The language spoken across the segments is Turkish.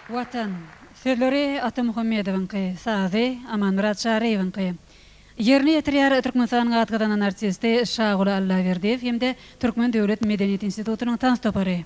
Vatan. Sözleri Ata Muhammedov'un sazı Aman Murat Şariyev'in Yerini yetirýär Türkmenistan gatgydan artisti Şagul Allaverdiyev hemde Türkmen Döwlet Medeniýet Institutunyň tans topary.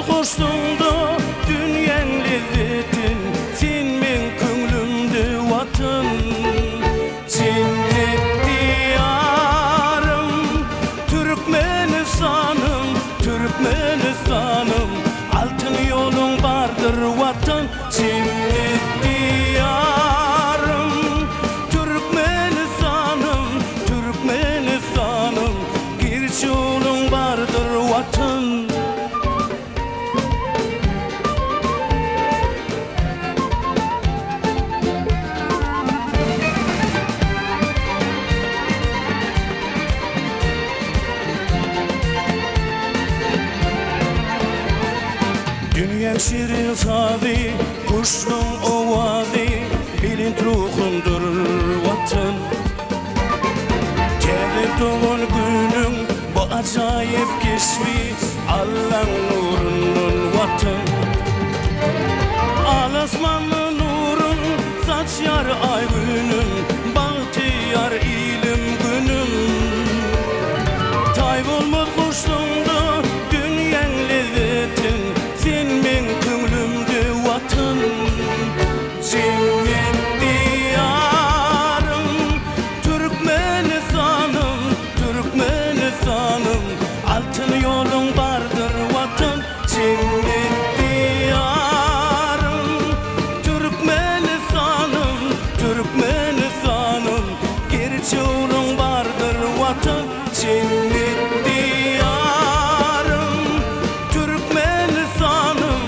Hoşluğunda dünyen lezzetin sen men könglimde vatan cennet diyarım Türkmenistanım Türkmenistanım altın yolun bardır vatan cennet diyarım Türkmenistanım Türkmenistanım gerçi yolun bardır vatan. Dünya şirin sadı, kuşun ovazı, bilin ruhundur vatan. Geldi doğan günün, bu acayip geçmiş, Allah'ın nurunun vatan. Al asmanın nurun, saçar ay günün, bahtiyar ilim günün. Taybolmaz kuşluğunda, dünyen lezzetin, sen men könglimde vatan cennet diyarım Türkmenistanım Türkmenistanım altın yolun bardır vatan cennet diyarım Türkmenistanım Türkmenistanım gerçi yolun bardır vatan cennet diyarım Türkmenistanım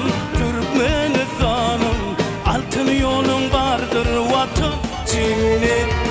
altın yolun bardır vatan cennet